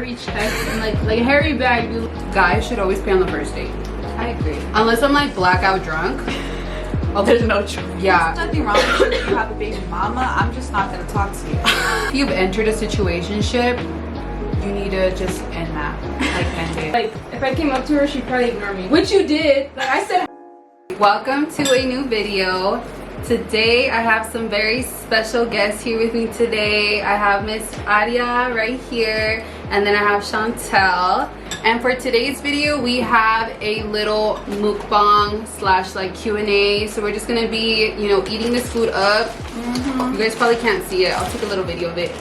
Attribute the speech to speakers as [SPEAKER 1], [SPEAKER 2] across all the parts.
[SPEAKER 1] hairy chest and like a hairy bag.
[SPEAKER 2] Guys should always pay on the first date.
[SPEAKER 3] I agree.
[SPEAKER 2] Unless I'm like blackout drunk.
[SPEAKER 3] There's no choice.
[SPEAKER 2] Yeah.
[SPEAKER 3] There's nothing wrong with you if you have a baby mama. I'm just not gonna talk to you.
[SPEAKER 2] If you've entered a situationship, you need to just end that. Like end it.
[SPEAKER 1] Like if I came up to her, she'd probably ignore me. Which you did. Like I said.
[SPEAKER 2] Welcome to a new video. Today I have some very special guests here with me today. I have Miss Arriya right here, and then I have Chantel. And for today's video, we have a little mukbang slash like Q&A. So we're just gonna be, you know, eating this food up. You guys probably can't see it. I'll take a little video of it.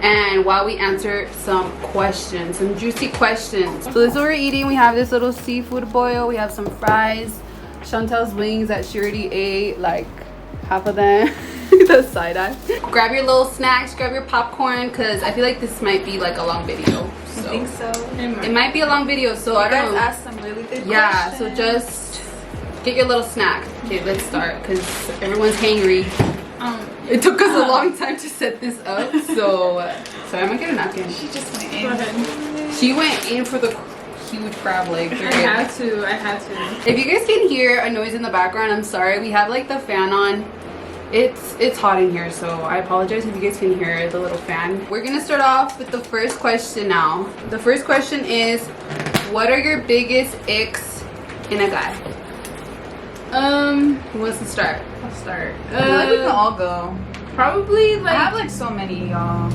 [SPEAKER 2] And while we answer some questions, some juicy questions. So this is what we're eating. We have this little seafood boil. We have some fries. Chantel's wings that she already ate, like half of them. The side eye. Grab your little snacks, grab your popcorn, because I feel like this might be like a long video. So.
[SPEAKER 3] I think so.
[SPEAKER 2] It might be a long video, so I don't know.
[SPEAKER 3] You guys asked some really good
[SPEAKER 2] yeah,
[SPEAKER 3] questions.
[SPEAKER 2] so just get your little snack. Okay, let's start, because everyone's hangry. It took us a long time to set this up, so sorry, I'm gonna get a napkin.
[SPEAKER 3] She just went in.
[SPEAKER 1] Go ahead.
[SPEAKER 2] She went in for the huge crab leg.
[SPEAKER 1] I had to.
[SPEAKER 2] If you guys can hear a noise in the background, I'm sorry. We have like the fan on. It's hot in here, so I apologize if you guys can hear the little fan. We're gonna start off with the first question now. The first question is, what are your biggest icks in a guy?
[SPEAKER 1] Who
[SPEAKER 2] wants to start?
[SPEAKER 1] I'll start.
[SPEAKER 3] I feel like we can all go.
[SPEAKER 1] Probably like
[SPEAKER 3] I have like so many, y'all.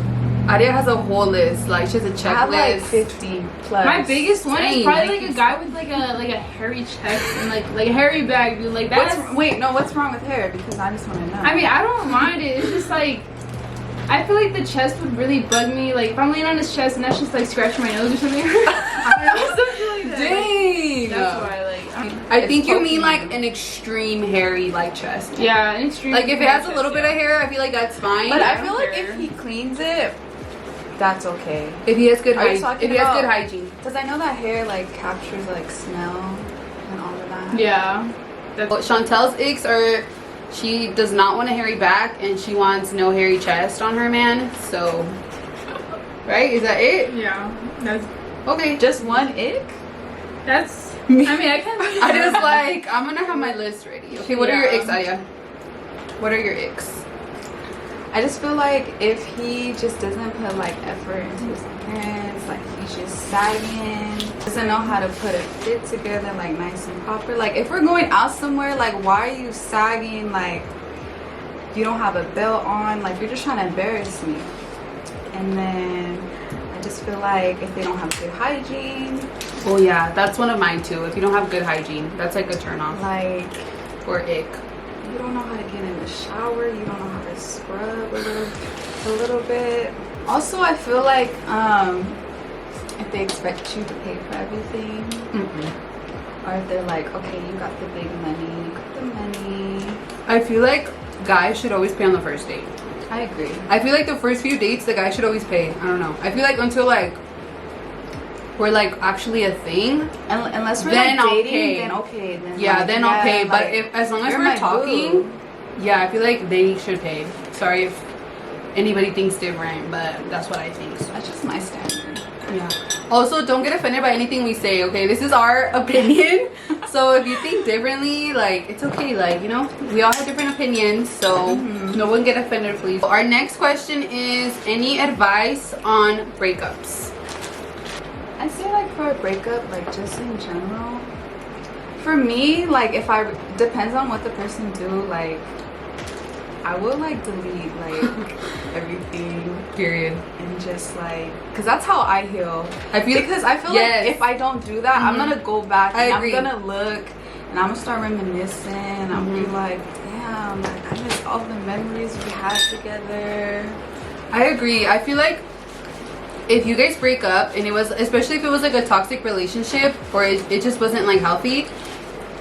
[SPEAKER 2] Arriya has a whole list. Like she has a checklist.
[SPEAKER 3] I have like 50 plus.
[SPEAKER 1] my biggest one is
[SPEAKER 2] Dang,
[SPEAKER 1] probably like a guy with like a hairy chest and like a hairy bag, dude. Like that's.
[SPEAKER 3] What's wrong with hair? Because I just want to know.
[SPEAKER 1] I mean, I don't mind it. It's just like I feel like the chest would really bug me. Like if I'm laying on his chest and that's just like scratching my nose or something. I don't know, something like that.
[SPEAKER 2] Dang.
[SPEAKER 1] That's why like.
[SPEAKER 2] I think you mean like an extreme hairy like chest.
[SPEAKER 1] Yeah, an extreme.
[SPEAKER 2] Like if it has a little bit of hair, I feel like that's fine.
[SPEAKER 3] But I feel
[SPEAKER 1] don't
[SPEAKER 3] like
[SPEAKER 1] care.
[SPEAKER 3] if he cleans it, that's okay.
[SPEAKER 2] If he has good
[SPEAKER 3] Are you
[SPEAKER 2] hygiene.
[SPEAKER 3] talking
[SPEAKER 2] If he has
[SPEAKER 3] about-
[SPEAKER 2] good hygiene.
[SPEAKER 3] Because I know that hair like captures like smell and all of that.
[SPEAKER 1] Yeah.
[SPEAKER 2] Well, Chantel's icks are, she does not want a hairy back and she wants no hairy chest on her man. So, right? Is that it?
[SPEAKER 1] Yeah. That's.
[SPEAKER 2] Okay.
[SPEAKER 3] Just one ick?
[SPEAKER 1] That's. I mean, I can't.
[SPEAKER 2] I just like, I'm gonna have my list ready. Okay, what are your icks, Arriya? What are your icks?
[SPEAKER 3] I just feel like if he just doesn't put like effort into his appearance, like he's just sagging, doesn't know how to put a fit together like nice and proper. Like if we're going out somewhere, like why are you sagging? Like you don't have a belt on, like you're just trying to embarrass me. And then I just feel like if they don't have good hygiene.
[SPEAKER 2] Oh yeah, that's one of mine too. If you don't have good hygiene, that's like a turn off.
[SPEAKER 3] Like
[SPEAKER 2] Or ick.
[SPEAKER 3] you don't know how to get in the shower, you don't know how to scrub a little bit. Also, I feel like if they expect you to pay for everything, or if they're like, okay, you got the big money, you got the money.
[SPEAKER 2] I feel like guys should always pay on the first date.
[SPEAKER 3] I agree.
[SPEAKER 2] I feel like the first few dates, the guy should always pay. I don't know. I feel like until like we're like actually a thing,
[SPEAKER 3] Unless we're
[SPEAKER 2] then
[SPEAKER 3] like
[SPEAKER 2] I'll
[SPEAKER 3] dating,
[SPEAKER 2] pay.
[SPEAKER 3] then okay. Then
[SPEAKER 2] yeah,
[SPEAKER 3] like,
[SPEAKER 2] then I'll pay.
[SPEAKER 3] like,
[SPEAKER 2] But if as long as
[SPEAKER 3] you're
[SPEAKER 2] we're
[SPEAKER 3] my
[SPEAKER 2] talking,
[SPEAKER 3] boo.
[SPEAKER 2] yeah, I feel like they should pay. Sorry if anybody thinks different, but that's what I think. So,
[SPEAKER 3] That's just my standard.
[SPEAKER 2] yeah. Also, don't get offended by anything we say. Okay, this is our opinion. So if you think differently, like it's okay. Like you know, we all have different opinions. So no one get offended, please. Our next question is: any advice on breakups?
[SPEAKER 3] I'd say like for a breakup, like just in general. For me, like if I depends on what the person do, like I will like delete like everything,
[SPEAKER 2] Period.
[SPEAKER 3] and just like, cause that's how I heal.
[SPEAKER 2] I feel
[SPEAKER 3] Because I feel
[SPEAKER 2] yes.
[SPEAKER 3] like if I don't do that, I'm gonna go back
[SPEAKER 2] I
[SPEAKER 3] and
[SPEAKER 2] agree.
[SPEAKER 3] I'm gonna look and I'm gonna start reminiscing. I'm gonna be like, damn, like I miss all the memories we had together.
[SPEAKER 2] I agree. I feel like if you guys break up and it was, especially if it was like a toxic relationship or it just wasn't like healthy,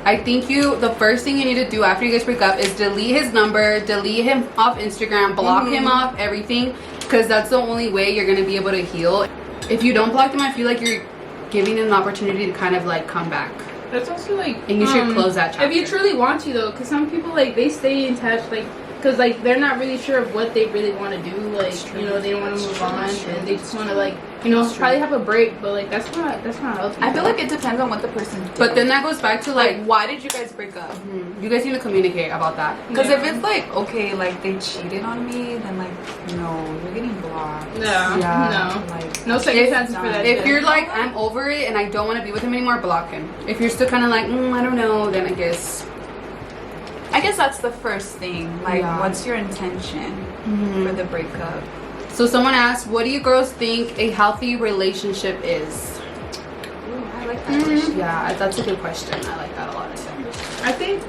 [SPEAKER 2] I think the first thing you need to do after you guys break up is delete his number, delete him off Instagram, block him off everything, because that's the only way you're going to be able to heal. If you don't block them, I feel like you're giving them an opportunity to kind of like come back.
[SPEAKER 1] That's also like.
[SPEAKER 2] And you should close that chapter.
[SPEAKER 1] If you truly want to though, because some people like they stay in touch like. because like they're not really sure of what they really want to do. Like you know, they don't want to move on, and they just want to like you know probably have a break. But like that's not healthy.
[SPEAKER 3] I feel like it depends on what the person did.
[SPEAKER 2] But then that goes back to like
[SPEAKER 3] why did you guys break up?
[SPEAKER 2] you guys need to communicate about that.
[SPEAKER 3] Because if it's like okay, like they cheated on me, then like no, you're getting blocked.
[SPEAKER 1] No second chances for that.
[SPEAKER 2] If you're like I'm over it and I don't want to be with him anymore, block him. If you're still kind of like I don't know, then I guess
[SPEAKER 3] that's the first thing. Like, what's your intention for the breakup?
[SPEAKER 2] So someone asked, what do you girls think a healthy relationship is?
[SPEAKER 3] Ooh, I like that question.
[SPEAKER 2] Yeah, that's a good question. I like that a lot.
[SPEAKER 1] I think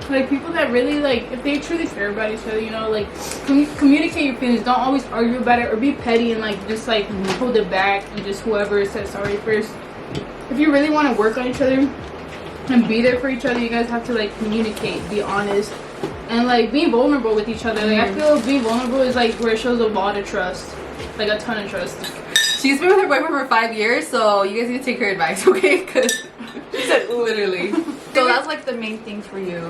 [SPEAKER 1] like people that really like if they truly care about each other, you know, like communicate your feelings. Don't always argue about it or be petty and like just like hold it back. You just whoever said sorry first. If you really want to work on each other and be there for each other, you guys have to like communicate, be honest, and like being vulnerable with each other. Like I feel being vulnerable is like where it shows a lot of trust, like a ton of trust.
[SPEAKER 2] She's been with her boyfriend for 5 years, so you guys need to take her advice, okay? Because
[SPEAKER 3] She said,
[SPEAKER 2] literally.
[SPEAKER 3] So that's like the main thing for you.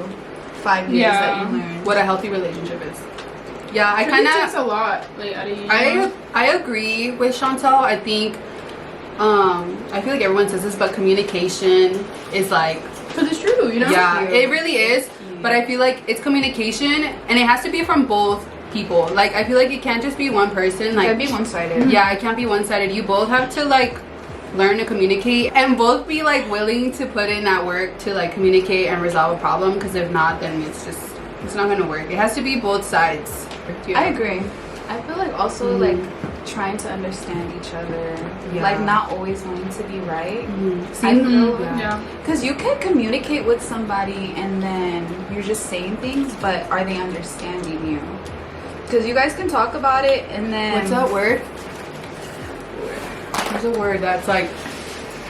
[SPEAKER 3] 5 years that you learned
[SPEAKER 2] what a healthy relationship is. Yeah, I
[SPEAKER 1] It
[SPEAKER 2] kind
[SPEAKER 1] takes
[SPEAKER 2] of.
[SPEAKER 1] a lot. Like out of you.
[SPEAKER 2] I agree with Chantal. I think. I feel like everyone says this, but communication is like.
[SPEAKER 1] Because it's true, you know.
[SPEAKER 2] Yeah, it really is. But I feel like it's communication, and it has to be from both people. Like I feel like it can't just be one person. Like
[SPEAKER 3] it can't be one-sided.
[SPEAKER 2] Yeah, it can't be one-sided. You both have to like learn to communicate and both be like willing to put in that work to like communicate and resolve a problem. Because if not, then it's not gonna work. It has to be both sides.
[SPEAKER 3] I agree. I feel like also like trying to understand each other, like not always wanting to be right. I feel because you can communicate with somebody and then you're just saying things, but are they understanding you? Because you guys can talk about it and then
[SPEAKER 2] what's that word? There's a word that's like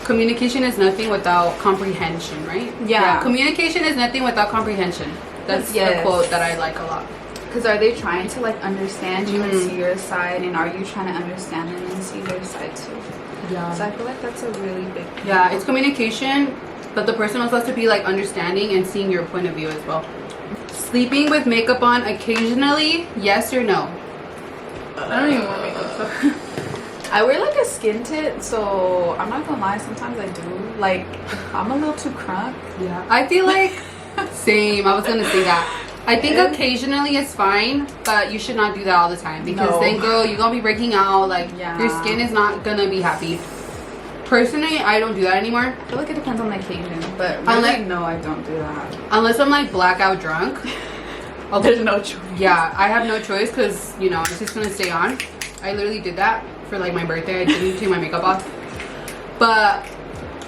[SPEAKER 2] communication is nothing without comprehension, right?
[SPEAKER 3] Yeah.
[SPEAKER 2] Communication is nothing without comprehension. That's a quote that I like a lot.
[SPEAKER 3] Because are they trying to like understand you and see your side, and are you trying to understand them and see their side too? Yeah. So I feel like that's a really big thing.
[SPEAKER 2] Yeah, it's communication, but the person also has to be like understanding and seeing your point of view as well. Sleeping with makeup on occasionally, yes or no?
[SPEAKER 1] I don't even wear makeup. So.
[SPEAKER 3] I wear like a skin tint, so I'm not gonna lie. Sometimes I do. Like I'm a little too crunk.
[SPEAKER 2] Yeah. I feel like same. I was gonna say that. I think occasionally is fine, but you should not do that all the time because then, girl, you're gonna be breaking out. Like your skin is not gonna be happy. Personally, I don't do that anymore.
[SPEAKER 3] I feel like it depends on the occasion, but really, no, I don't do that.
[SPEAKER 2] Unless I'm like blackout drunk.
[SPEAKER 3] There's no choice.
[SPEAKER 2] Yeah, I have no choice because you know it's just gonna stay on. I literally did that for like my birthday. I didn't take my makeup off. But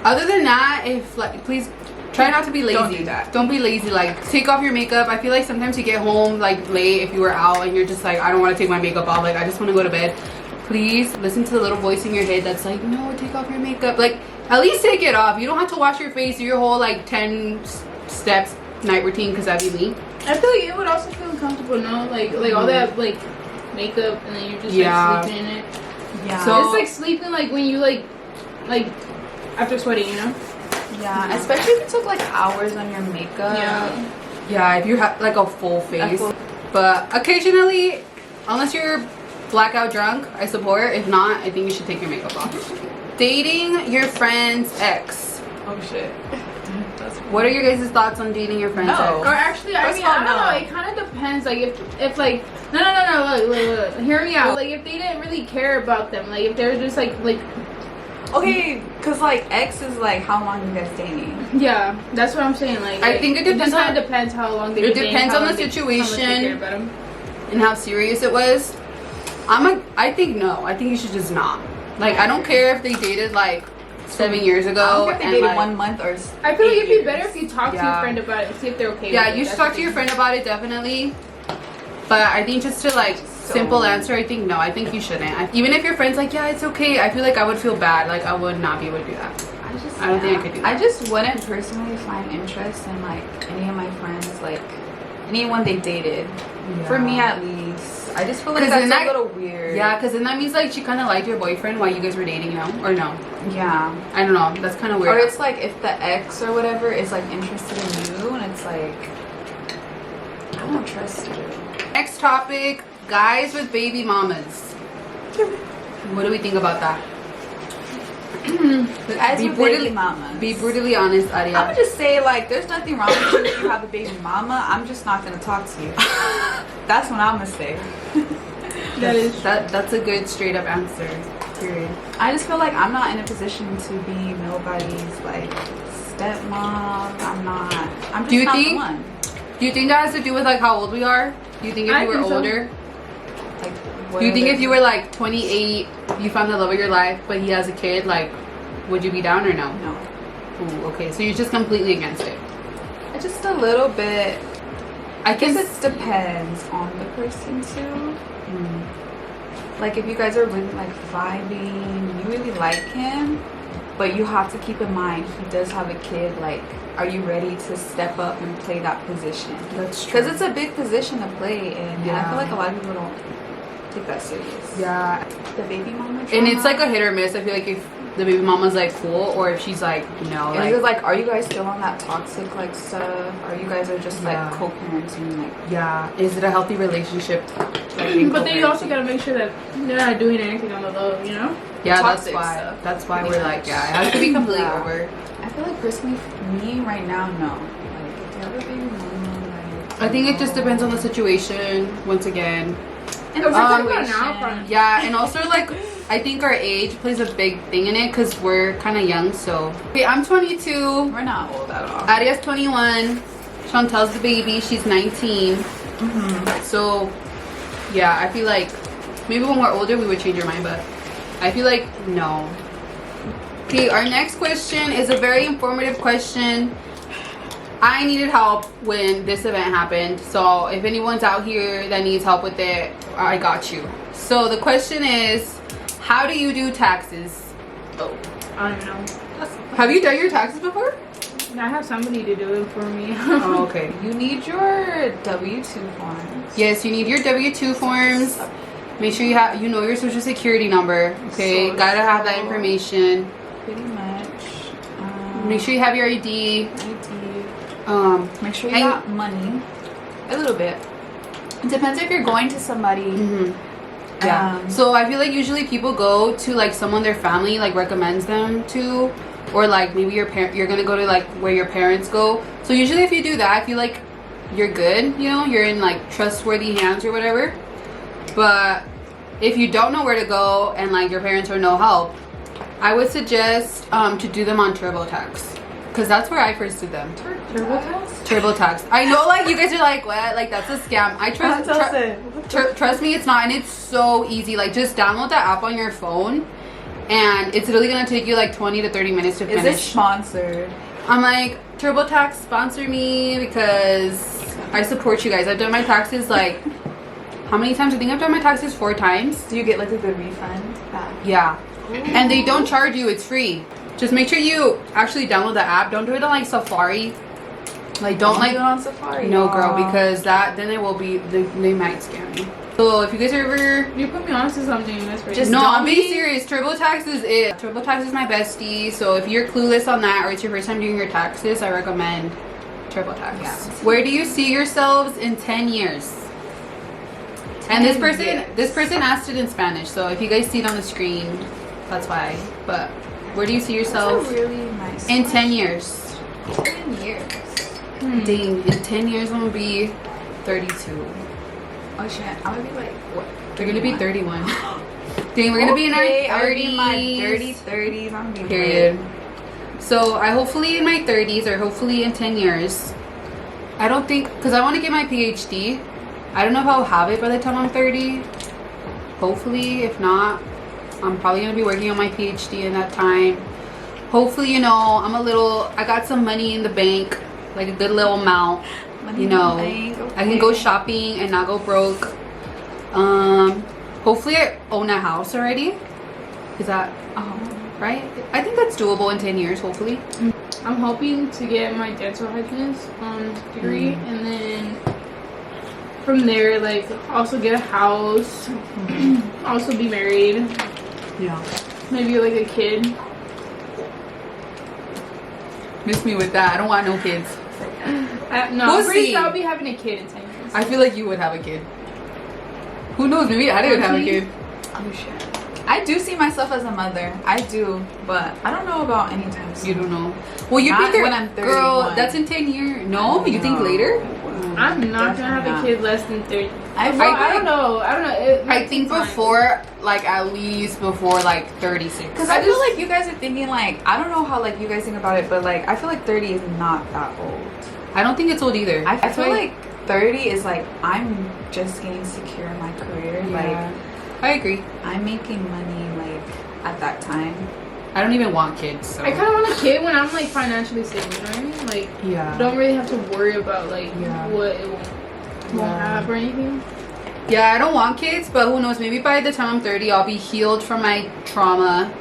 [SPEAKER 2] other than that, if like please. Try not to be lazy.
[SPEAKER 3] Don't do that.
[SPEAKER 2] Don't be lazy. Like, take off your makeup. I feel like sometimes you get home, like, late if you were out and you're just like, I don't want to take my makeup off. Like, I just want to go to bed. Please listen to the little voice in your head that's like, no, take off your makeup. Like, at least take it off. You don't have to wash your face, do your whole, like, 10 steps night routine because that'd be me.
[SPEAKER 1] I feel like it would also feel uncomfortable, no? Like all that, like, makeup and then you're just, like, sleeping in it.
[SPEAKER 3] Yeah.
[SPEAKER 1] So it's like sleeping, like, when you, like, after sweating, you know?
[SPEAKER 3] Yeah, especially if it took like hours on your makeup.
[SPEAKER 2] Yeah, if you have like a full face. But occasionally, unless you're blackout drunk, I support. If not, I think you should take your makeup off. Dating your friend's ex.
[SPEAKER 3] Oh shit.
[SPEAKER 2] What are your guys' thoughts on dating your friend's ex?
[SPEAKER 1] Or actually, I mean, I don't know. It kind of depends. Like if like no. Look, hear me out. Like if they didn't really care about them. Like if they're just like.
[SPEAKER 3] Okay, because like ex is like how long you guys dating?
[SPEAKER 1] Yeah, that's what I'm saying. Like
[SPEAKER 2] I think it depends.
[SPEAKER 1] It kind of depends how long they.
[SPEAKER 2] It depends on the situation and how serious it was. I think no. I think you should just not. Like I don't care if they dated like 7 years ago.
[SPEAKER 3] I don't care if they dated
[SPEAKER 2] like,
[SPEAKER 3] 1 month or.
[SPEAKER 1] I feel like it'd be better if you talk to your friend about it and see if they're okay.
[SPEAKER 2] Yeah,
[SPEAKER 1] with it.
[SPEAKER 2] you should talk to your friend about it definitely. But I think just to like. Simple answer, I think no. I think you shouldn't. Even if your friend's like, yeah, it's okay. I feel like I would feel bad. Like I would not be able to do that. I don't think I could do that.
[SPEAKER 3] I just wouldn't personally find interest in like any of my friends, like anyone they dated. Yeah. For me, at least, I just feel like that's a little weird.
[SPEAKER 2] Yeah, because then that means like she kind of liked your boyfriend while you guys were dating, you know, or no?
[SPEAKER 3] Yeah.
[SPEAKER 2] I don't know. That's kind of weird.
[SPEAKER 3] Or it's like if the ex or whatever is like interested in you, and it's like. I don't don't trust you.
[SPEAKER 2] Next topic, guys with baby mamas. What do we think about that?
[SPEAKER 3] Guys with baby mamas.
[SPEAKER 2] Be brutally honest, Arriya.
[SPEAKER 3] I'm gonna just say, like, there's nothing wrong with you if you have a baby mama. I'm just not gonna talk to you. That's what I'm gonna say.
[SPEAKER 2] That's a good straight up answer. Period.
[SPEAKER 3] I just feel like I'm not in a position to be nobody's like stepmom. I'm just not the one.
[SPEAKER 2] Do you think that has to do with like how old we are? Do you think if you were older?
[SPEAKER 3] Like,
[SPEAKER 2] Do you think if you were like 28, you found the love of your life, but he has a kid, like, would you be down or no?
[SPEAKER 3] No.
[SPEAKER 2] Ooh, okay, so you're just completely against it.
[SPEAKER 3] Just a little bit.
[SPEAKER 2] I
[SPEAKER 3] guess it depends on the person too. Like if you guys are really like vibing, you really like him, but you have to keep in mind he does have a kid. Like, are you ready to step up and play that position?
[SPEAKER 2] That's true.
[SPEAKER 3] Because it's a big position to play, and I feel like a lot of people don't take that serious.
[SPEAKER 2] Yeah.
[SPEAKER 3] The baby mama drama.
[SPEAKER 2] And it's like a hit or miss. I feel like if the baby mama's like cool, or if she's like, no.
[SPEAKER 3] And it's like, are you guys still on that toxic like stuff? Or you guys are just like co-parenting? Like,
[SPEAKER 2] yeah. Is it a healthy relationship?
[SPEAKER 1] But then you also gotta make sure that they're not doing anything on the low, you know?
[SPEAKER 2] Yeah,
[SPEAKER 3] toxic
[SPEAKER 2] that's why.
[SPEAKER 3] stuff.
[SPEAKER 2] That's why we're like, yeah, it has to be completely over.
[SPEAKER 3] I feel like personally, for me right now, no. Like, if you have a baby mama, like,
[SPEAKER 2] I think it just depends on the situation. Once again.
[SPEAKER 3] And the
[SPEAKER 2] yeah, and also like I think our age plays a big thing in it because we're kind of young. So okay, I'm 22.
[SPEAKER 3] We're not old at all.
[SPEAKER 2] Arriya's 21. Chantel's the baby. She's 19. So yeah, I feel like maybe when we're older we would change our mind, but I feel like no. Okay, our next question is a very informative question. I needed help when this event happened, so if anyone's out here that needs help with it, I got you. So the question is, how do you do taxes?
[SPEAKER 1] Oh, I don't know.
[SPEAKER 2] Have you done your taxes before?
[SPEAKER 1] I have somebody to do it for me.
[SPEAKER 2] Oh, okay.
[SPEAKER 3] You need your W-2 forms.
[SPEAKER 2] Yes, you need your W-2 forms. Make sure you know your social security number. Okay, gotta have that information.
[SPEAKER 3] Pretty much.
[SPEAKER 2] Make sure you have your ID.
[SPEAKER 3] Make sure you got money. A little bit. It depends if you're going to somebody.
[SPEAKER 2] Yeah. So I feel like usually people go to like someone their family like recommends them to, or like maybe you're gonna go to like where your parents go. So usually if you do that, I feel like you're good. You know, you're in like trustworthy hands or whatever. But if you don't know where to go and like your parents are no help, I would suggest to do them on TurboTax. Because that's where I first did them.
[SPEAKER 3] TurboTax?
[SPEAKER 2] TurboTax. I know, like, you guys are like, what? Like, that's a scam. I trust me, it's not. And it's so easy. Like, just download that app on your phone. And it's literally going to take you, like, 20 to 30 minutes to finish.
[SPEAKER 3] Is it sponsored?
[SPEAKER 2] I'm like, TurboTax, sponsor me. Because I support you guys. I've done my taxes, like, how many times? I think I've done my taxes 4 times.
[SPEAKER 3] Do you get, like, a good refund back?
[SPEAKER 2] Yeah. Ooh. And they don't charge you. It's free. Just make sure you actually download the app. Don't do it on like Safari. Like don't like
[SPEAKER 3] do it on Safari.
[SPEAKER 2] No, girl, because then it will be they might scam you. So if you guys are ever
[SPEAKER 1] you put me on to something, that's right.
[SPEAKER 2] Just no, I'm being serious. TurboTax is it. TurboTax is my bestie. So if you're clueless on that or it's your first time doing your taxes, I recommend TurboTax. Yeah. Where do you see yourselves in 10 years? And this person asked it in Spanish. So if you guys see it on the screen, that's why. But where do you see yourself
[SPEAKER 3] that's a really nice
[SPEAKER 2] in 10 years?
[SPEAKER 3] 10 years.
[SPEAKER 2] Dang, in 10 years I'm gonna be 32.
[SPEAKER 3] Oh shit, I'm gonna be like what?
[SPEAKER 2] We're gonna be 31. Dang, we're gonna be in our 30s.
[SPEAKER 3] I'm gonna be in my dirty 30s. I'm gonna be
[SPEAKER 2] period. So I hopefully in my 30s or hopefully in 10 years. I don't think, because I want to get my PhD. I don't know if I'll have it by the time I'm 30. Hopefully, if not, I'm probably going to be working on my PhD in that time. Hopefully, you know, I got some money in the bank, like a good little amount. You know, okay. I can go shopping and not go broke. Hopefully I own a house already. Is that, right? I think that's doable in 10 years, hopefully.
[SPEAKER 1] I'm hoping to get my dental hygienist degree and then from there, like, also get a house, also be married.
[SPEAKER 2] Yeah.
[SPEAKER 1] Maybe like a kid.
[SPEAKER 2] Miss me with that. I don't want no kids.
[SPEAKER 1] No, I'm pretty sure I'll be having a kid in 10 years.
[SPEAKER 2] I feel like you would have a kid. Who knows? Maybe I would have a kid.
[SPEAKER 3] Oh shit. I do see myself as a mother. I do, but I don't know about anytime soon.
[SPEAKER 2] You don't know. Well, you
[SPEAKER 3] Not
[SPEAKER 2] think
[SPEAKER 3] when I'm 31.
[SPEAKER 2] girl, that's in 10 years. No, you think later?
[SPEAKER 1] I'm not gonna have a kid less than 30. I don't know. I don't know.
[SPEAKER 2] I think before, like at least before like 36.
[SPEAKER 3] Because I feel like you guys are thinking like, I don't know how like you guys think about it, but like I feel like 30 is not that old.
[SPEAKER 2] I don't think it's old either.
[SPEAKER 3] I feel like 30 is like, I'm just getting secure in my career.
[SPEAKER 2] Yeah.
[SPEAKER 3] Like,
[SPEAKER 2] I agree.
[SPEAKER 3] I'm making money like at that time.
[SPEAKER 2] I don't even want kids. So.
[SPEAKER 1] I kind of want a kid when I'm like financially stable. You know what I mean? Like,
[SPEAKER 2] yeah.
[SPEAKER 1] Don't really have to worry about like what it won't have or anything.
[SPEAKER 2] Yeah, I don't want kids, but who knows? Maybe by the time I'm 30, I'll be healed from my trauma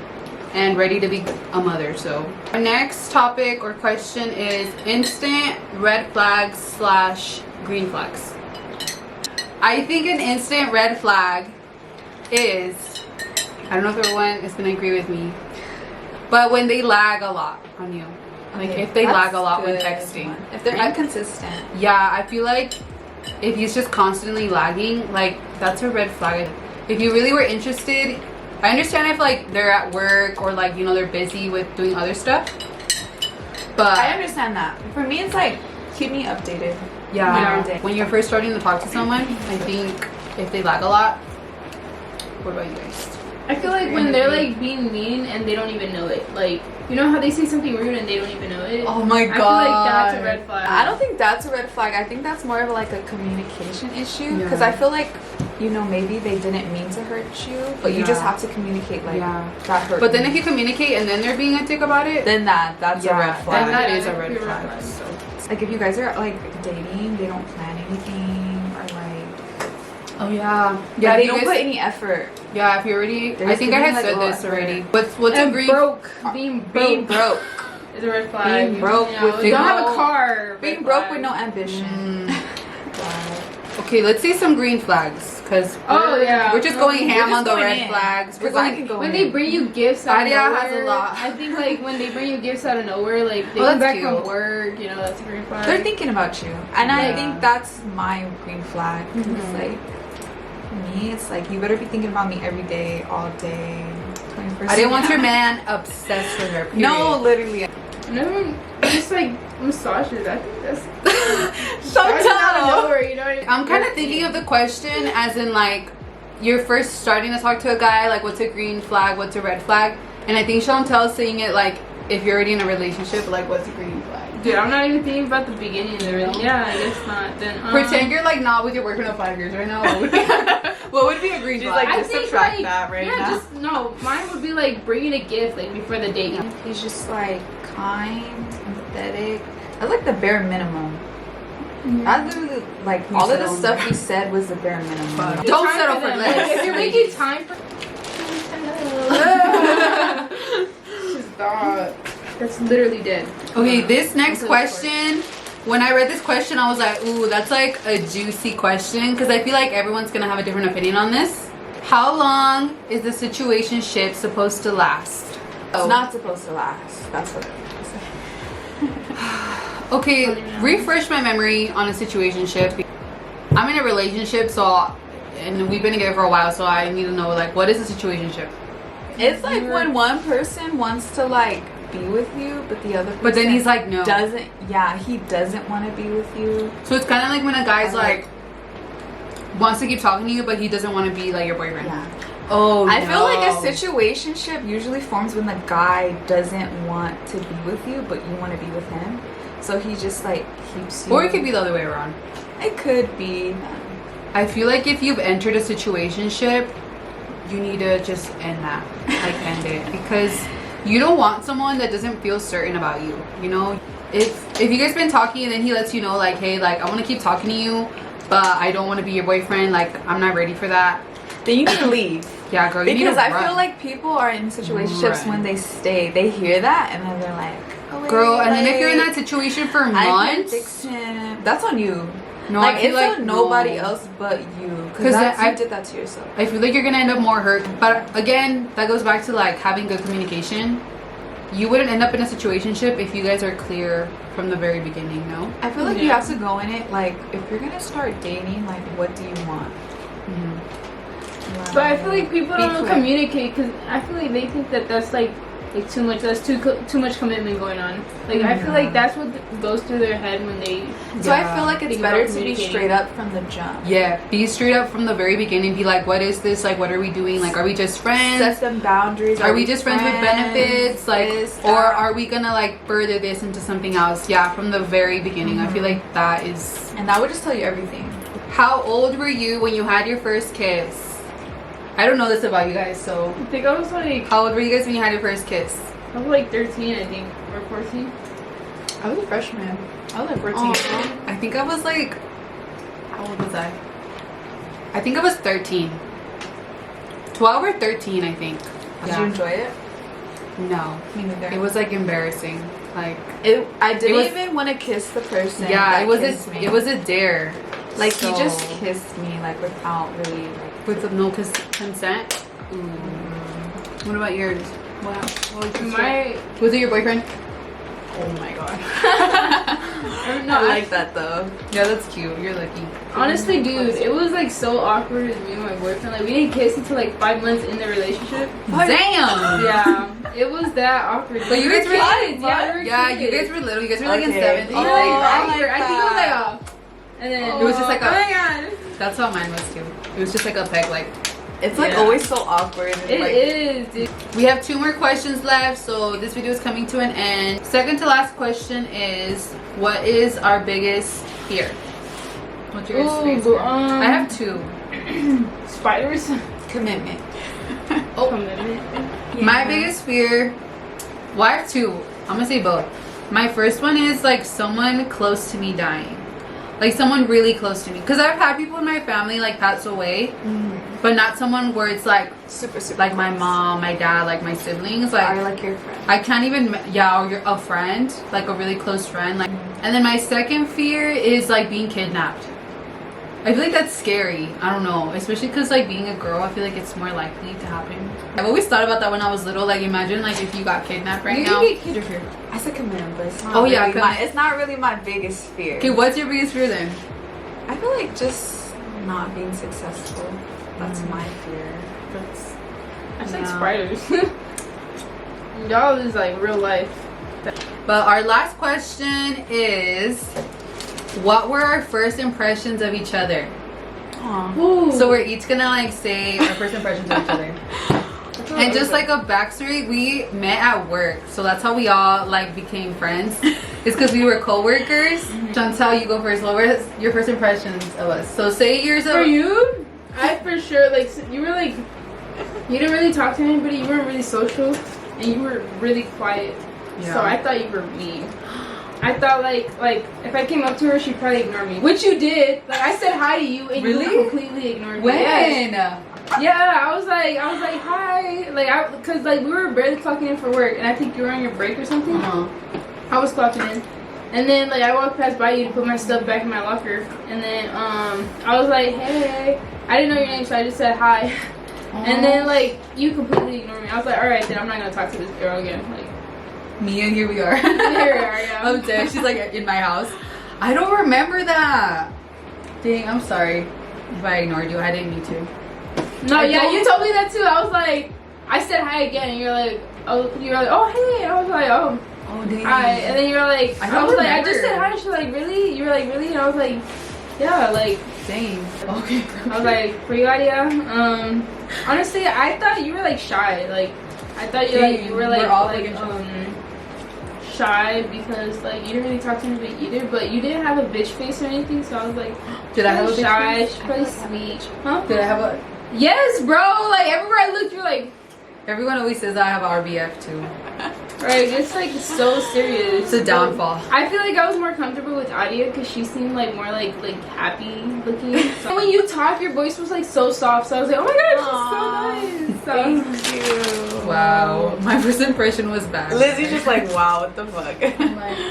[SPEAKER 2] and ready to be a mother. So, our next topic or question is instant red flags / green flags. I think an instant red flag is, I don't know if everyone is going to agree with me, but when they lag a lot on you. Like if they lag a lot when texting.
[SPEAKER 3] If they're inconsistent.
[SPEAKER 2] Yeah, I feel like if he's just constantly lagging, like that's a red flag. If you really were interested, I understand if like they're at work or like, you know, they're busy with doing other stuff. But
[SPEAKER 3] I understand that. For me, it's like, keep me updated.
[SPEAKER 2] Yeah, when you're first starting to talk to someone, I think if they lag a lot. What about you guys?
[SPEAKER 1] I feel like when they're like being mean and they don't even know it. Like, you know how they say something rude and they don't even know it?
[SPEAKER 2] Oh my god.
[SPEAKER 1] I feel like that's a red flag.
[SPEAKER 3] I don't think that's a red flag. I think that's more of like a communication issue. Because I feel like, you know, maybe they didn't mean to hurt you, but you just have to communicate like that hurt.
[SPEAKER 2] But then if you communicate and then they're being a dick about it,
[SPEAKER 3] then that's a red flag.
[SPEAKER 2] Then that is a red flag. So.
[SPEAKER 3] Like if you guys are like dating, they don't plan anything or like.
[SPEAKER 2] Oh yeah.
[SPEAKER 3] Yeah, they don't put any effort.
[SPEAKER 2] Yeah, if you already, I think I had said this already. What's a green?
[SPEAKER 1] Being
[SPEAKER 3] broke
[SPEAKER 1] is a red flag.
[SPEAKER 3] Being broke with
[SPEAKER 1] don't have a car.
[SPEAKER 3] Being broke with no ambition.
[SPEAKER 2] Okay, let's see some green flags because we're just going ham on the red flags. We're going
[SPEAKER 1] when they bring you gifts out of nowhere.
[SPEAKER 2] Has a lot.
[SPEAKER 1] I think like when they bring you gifts out of nowhere, like they come back from work, you know, that's a green flag.
[SPEAKER 3] They're thinking about you, and I think that's my green flag. It's like. Me, it's like you better be thinking about me every day, all day. 24/7.
[SPEAKER 2] I didn't want your man obsessed with her. Period.
[SPEAKER 3] No, literally.
[SPEAKER 1] No, just like massages. I think that's
[SPEAKER 3] so
[SPEAKER 1] out of nowhere. You know what I mean?
[SPEAKER 2] I'm kind of thinking of the question as in like you're first starting to talk to a guy. Like, what's a green flag? What's a red flag? And I think Chantel's saying it like if you're already in a relationship, like what's a green flag?
[SPEAKER 1] Dude, I'm not even thinking about the beginning of the relationship. Yeah, I guess not. Then
[SPEAKER 2] pretend you're like not with your boyfriend of 5 years right now. What would be a green flag?
[SPEAKER 3] Like, just subtract that right now.
[SPEAKER 1] Just no. Mine would be like bringing a gift like before the date.
[SPEAKER 3] He's just like kind, empathetic. That's like the bare minimum. I literally like all of the stuff he said was the bare minimum.
[SPEAKER 2] Don't settle for less.
[SPEAKER 1] If you're making time for. Stop. That's literally dead.
[SPEAKER 2] Okay, this next question, when I read this question, I was like, ooh, that's like a juicy question because I feel like everyone's going to have a different opinion on this. How long is the situationship supposed to last?
[SPEAKER 3] It's not supposed to last. That's what it is.
[SPEAKER 2] Okay, refresh my memory on a situationship. I'm in a relationship, and we've been together for a while, so I need to know, like, what is a situationship?
[SPEAKER 3] It's like when one person wants to, like, be with you, but the other person
[SPEAKER 2] but then he's like, no.
[SPEAKER 3] He doesn't want to be with you.
[SPEAKER 2] So it's kind of like when a guy's like wants to keep talking to you, but he doesn't want to be like your boyfriend.
[SPEAKER 3] Yeah.
[SPEAKER 2] Oh,
[SPEAKER 3] I feel like a situationship usually forms when the guy doesn't want to be with you, but you want to be with him. So he just like keeps you.
[SPEAKER 2] Or it could be the other way around.
[SPEAKER 3] It could be.
[SPEAKER 2] I feel like if you've entered a situationship, you need to just end that. Like end it. Because you don't want someone that doesn't feel certain about you. You know? If you guys been talking and then he lets you know like, hey, like I want to keep talking to you, but I don't want to be your boyfriend, like I'm not ready for that,
[SPEAKER 3] then you need to leave.
[SPEAKER 2] Yeah, girl, you
[SPEAKER 3] because
[SPEAKER 2] need to
[SPEAKER 3] I feel like people are in situationships when they stay, they hear that and then they're like, oh, wait,
[SPEAKER 2] girl, and then if you're in that situation for months,
[SPEAKER 3] I can fix him. That's on you.
[SPEAKER 2] No,
[SPEAKER 3] like it's
[SPEAKER 2] like
[SPEAKER 3] on nobody else but you, because you did that to yourself.
[SPEAKER 2] I feel like you're gonna end up more hurt. But again, that goes back to like having good communication. you wouldn't end up in a situationship if you guys are clear from the very beginning, no?
[SPEAKER 3] I feel like you have to go in it like, if you're gonna start dating, like, what do you want?
[SPEAKER 1] But I feel like people don't communicate because I feel like they think that that's like too much. That's too much commitment going on. Like I feel like that's what goes through their head when they.
[SPEAKER 3] So I feel like it's better to be straight up from the jump.
[SPEAKER 2] Yeah, be straight up from the very beginning. Be like, what is this? Like, what are we doing? Like, are we just friends?
[SPEAKER 3] Set some boundaries.
[SPEAKER 2] Are we just friends with benefits? Like, or are we gonna like further this into something else? Yeah, from the very beginning. I feel like that is.
[SPEAKER 3] And that would just tell you everything.
[SPEAKER 2] How old were you when you had your first kiss? I don't know this about you guys, so.
[SPEAKER 1] I think I was like.
[SPEAKER 2] How old were you guys when you had your first kiss?
[SPEAKER 1] I was like 13, I think, or 14.
[SPEAKER 3] I was a freshman. I was like 14.
[SPEAKER 2] I think I was like. How old was I? I think I was 13. 12 or 13, I think.
[SPEAKER 3] Did you enjoy it?
[SPEAKER 2] No.
[SPEAKER 3] Me neither.
[SPEAKER 2] It was like embarrassing. Like.
[SPEAKER 3] I didn't even want to kiss the person.
[SPEAKER 2] Yeah, it was
[SPEAKER 3] me.
[SPEAKER 2] It was a dare.
[SPEAKER 3] Like he just kissed me like without really like
[SPEAKER 2] with no consent. What about yours?
[SPEAKER 3] Wow.
[SPEAKER 2] Was it your boyfriend?
[SPEAKER 3] Oh my god.
[SPEAKER 1] No,
[SPEAKER 3] I like that though.
[SPEAKER 2] Yeah, that's cute. You're lucky.
[SPEAKER 1] Honestly, dude, it was like so awkward with me and my boyfriend. Like we didn't kiss until like 5 months in the relationship.
[SPEAKER 2] Damn.
[SPEAKER 1] Yeah, it was that awkward.
[SPEAKER 2] But you guys were
[SPEAKER 1] kids. Yeah,
[SPEAKER 2] you guys were little. You guys were like in
[SPEAKER 3] Okay.
[SPEAKER 2] 7th.
[SPEAKER 1] Oh, I think it was like and then
[SPEAKER 2] it was just like
[SPEAKER 1] oh my god.
[SPEAKER 2] That's how mine was too. It was just like a peg, like.
[SPEAKER 3] It's like always so awkward.
[SPEAKER 1] It is, dude.
[SPEAKER 2] We have 2 more questions left, so this video is coming to an end. Second to last question is, what is our biggest fear? What's your biggest fear? I have 2.
[SPEAKER 1] Spiders.
[SPEAKER 3] Commitment.
[SPEAKER 1] Oh, commitment.
[SPEAKER 2] Yeah. My biggest fear. Well, I have 2. I'm gonna say both. My first one is like someone close to me dying. Like someone really close to me, because I've had people in my family like pass away, but not someone where it's like
[SPEAKER 3] super
[SPEAKER 2] like my mom, my dad, like my siblings, like
[SPEAKER 3] or like your friend.
[SPEAKER 2] I can't even, or you're a friend, like a really close friend, like. And then my second fear is like being kidnapped. I feel like that's scary. I don't know, especially because like being a girl, I feel like it's more likely to happen. I've always thought about that when I was little. Like imagine like if you got kidnapped right now.
[SPEAKER 3] I said commitment, but it's not.
[SPEAKER 2] Oh
[SPEAKER 3] really
[SPEAKER 2] yeah,
[SPEAKER 3] it's not really my biggest fear.
[SPEAKER 2] Okay, what's your biggest fear then?
[SPEAKER 3] I feel like just not being successful. That's my fear.
[SPEAKER 1] I said spiders. Y'all is like real life.
[SPEAKER 2] But our last question is, what were our first impressions of each other? So we're each gonna like say our first impressions of each other. And just like a backstory, we met at work, so that's how we all like became friends. It's because we were co-workers. Chantel, you go first. What were your first impressions of us? So say yours.
[SPEAKER 1] For you, I for sure like you were like you didn't really talk to anybody. You weren't really social, and you were really quiet. Yeah. So I thought you were mean. I thought like if I came up to her, she'd probably ignore me, which you did. Like I said hi to you, and you completely ignored me.
[SPEAKER 2] When?
[SPEAKER 1] Yes. Yeah, I was like hi, like cause like we were barely clocking in for work, and I think you were on your break or something. I was clocking in, and then like I walked past by you to put my stuff back in my locker, and then I was like, hey, I didn't know your name, so I just said hi, and then like you completely ignored me. I was like, all right, then I'm not gonna talk to this girl again. Like
[SPEAKER 2] me and here we are.
[SPEAKER 1] Here we are, yeah.
[SPEAKER 2] I'm dead. She's like in my house. I don't remember that. Dang, I'm sorry if I ignored you. I didn't mean to.
[SPEAKER 1] No, yeah, you told me that too. I was like, I said hi again, and you're like, oh hey. I was like, oh
[SPEAKER 2] dang.
[SPEAKER 1] Hi, and then you were like, I was like, I just said hi. She's like, really? You were like, really? And I was like, yeah, like,
[SPEAKER 2] dang. Okay.
[SPEAKER 1] I was like, for you, Arriya. Honestly, I thought you were like shy. Like, I thought you were like shy because like you didn't really talk to anybody either, but you didn't have a bitch face or anything. So I was like,
[SPEAKER 2] did I have a bitch
[SPEAKER 1] shy?
[SPEAKER 2] face?
[SPEAKER 1] She's probably sweet. Huh?
[SPEAKER 2] Did I have a?
[SPEAKER 1] Yes, bro. Like everywhere I looked, you're like.
[SPEAKER 2] Everyone always says I have RBF too.
[SPEAKER 1] Right, it's like so serious.
[SPEAKER 2] It's a downfall.
[SPEAKER 1] I feel like I was more comfortable with Arriya because she seemed like more like happy looking. So when you talk, your voice was like so soft. So I was like, oh my god, she's so nice.
[SPEAKER 3] Thank you.
[SPEAKER 2] Wow, my first impression was bad.
[SPEAKER 3] Lizzie's just like, wow, what the fuck? I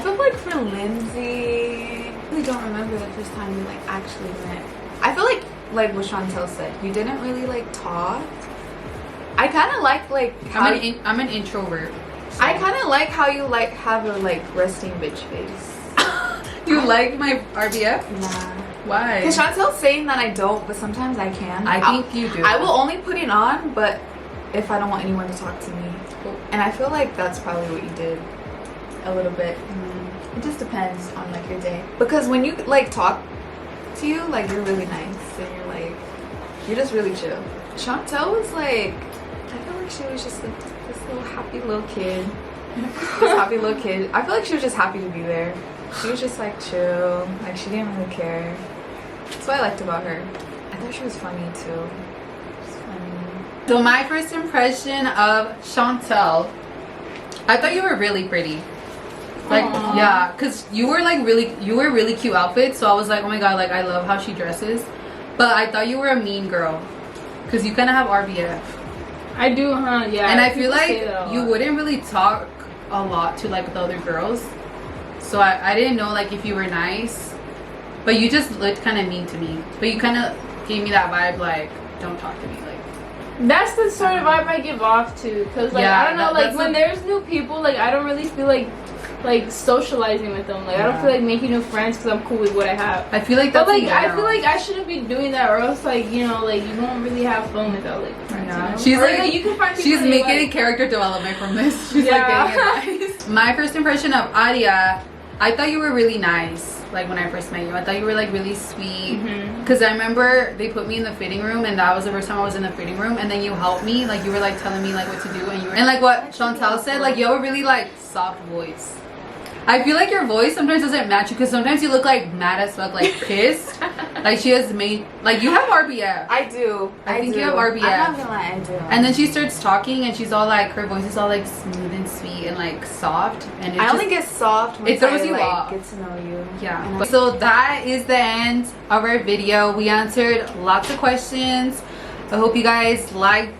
[SPEAKER 3] feel like for Lindsay, I really don't remember the first time we like actually met. I feel like what Chantel said, you didn't really like talk. I kind of like how
[SPEAKER 2] I'm an introvert.
[SPEAKER 1] So.
[SPEAKER 3] I kind of like how you like have a like resting bitch face.
[SPEAKER 2] You like my RBF?
[SPEAKER 3] Nah.
[SPEAKER 2] Why?
[SPEAKER 3] Because Chantel's saying that I don't, but sometimes I can.
[SPEAKER 2] I think you do.
[SPEAKER 3] I will only put it on, but if I don't want anyone to talk to me. And I feel like that's probably what you did. A little bit. It just depends on like your day. Because when you like talk to you, like you're really nice and you're like, you're just really chill. Chantel was like, I feel like she was just like this little happy little kid. This happy little kid. I feel like she was just happy to be there. She was just like chill. Like she didn't really care. That's what I liked about her. I thought she was funny too. She's funny.
[SPEAKER 2] So my first impression of Chantel, I thought you were really pretty. Like,
[SPEAKER 1] aww.
[SPEAKER 2] yeah, because you were really cute outfits. So I was like, oh my god, like I love how she dresses. But I thought you were a mean girl because you kind of have RBF.
[SPEAKER 1] I do, huh? Yeah.
[SPEAKER 2] And I feel
[SPEAKER 1] people say
[SPEAKER 2] like
[SPEAKER 1] that a
[SPEAKER 2] you
[SPEAKER 1] lot.
[SPEAKER 2] wouldn't really talk a lot to like the other girls. So I didn't know like if you were nice. But you just looked kind of mean to me. But you kind of gave me that vibe like, don't talk to me. Like,
[SPEAKER 1] that's the sort of vibe I give off to, cause like
[SPEAKER 2] Yeah,
[SPEAKER 1] I don't know, like when
[SPEAKER 2] that's
[SPEAKER 1] there's new people, like I don't really feel like socializing with them. Like I don't feel like making new friends because I'm cool with what I have.
[SPEAKER 2] I feel like
[SPEAKER 1] But
[SPEAKER 2] that's
[SPEAKER 1] like I feel like I shouldn't be doing that, or else like you know like you won't really have fun without like friends.
[SPEAKER 2] Yeah.
[SPEAKER 1] You know?
[SPEAKER 2] She's
[SPEAKER 1] Or,
[SPEAKER 2] like
[SPEAKER 1] you can find
[SPEAKER 2] she's
[SPEAKER 1] people that you
[SPEAKER 2] making
[SPEAKER 1] like.
[SPEAKER 2] character development from this. She's
[SPEAKER 1] Yeah.
[SPEAKER 2] like getting advice. My first impression of Arriya, I thought you were really nice. Like when I first met you, I thought you were like really sweet. Because I remember they put me in the fitting room, and that was the first time I was in the fitting room. And then you helped me, like you were like telling me like what to do, and like what Chantel said, like you have a really like soft voice. I feel like your voice sometimes doesn't match you because sometimes you look like mad as fuck, like pissed. Like she has made, like you have RBF.
[SPEAKER 3] I do.
[SPEAKER 2] I think
[SPEAKER 3] do.
[SPEAKER 2] you have RBF.
[SPEAKER 3] I'm not gonna lie, I do.
[SPEAKER 2] And then she starts talking and she's all like, her voice is all like smooth and sweet and like soft. And
[SPEAKER 3] I only get soft when
[SPEAKER 2] it throws
[SPEAKER 3] I
[SPEAKER 2] you
[SPEAKER 3] like,
[SPEAKER 2] off.
[SPEAKER 3] get to know you.
[SPEAKER 2] Yeah. So that is the end of our video. We answered lots of questions. I hope you guys liked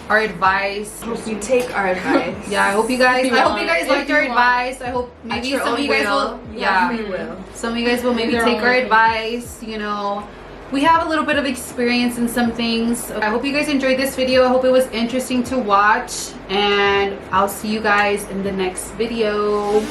[SPEAKER 2] our advice.
[SPEAKER 3] I hope you take our advice.
[SPEAKER 2] Yeah, I hope you guys
[SPEAKER 1] If
[SPEAKER 2] liked
[SPEAKER 1] you
[SPEAKER 2] our
[SPEAKER 1] want.
[SPEAKER 2] advice. I hope maybe
[SPEAKER 3] your
[SPEAKER 2] some of
[SPEAKER 3] own
[SPEAKER 2] you guys
[SPEAKER 3] will.
[SPEAKER 2] will
[SPEAKER 3] Yeah, free will.
[SPEAKER 2] some of you guys will maybe
[SPEAKER 1] Your
[SPEAKER 2] take
[SPEAKER 1] own
[SPEAKER 2] our
[SPEAKER 1] way.
[SPEAKER 2] advice. You know, we have a little bit of experience in some things. I hope you guys enjoyed this video. I hope it was interesting to watch, and I'll see you guys in the next video.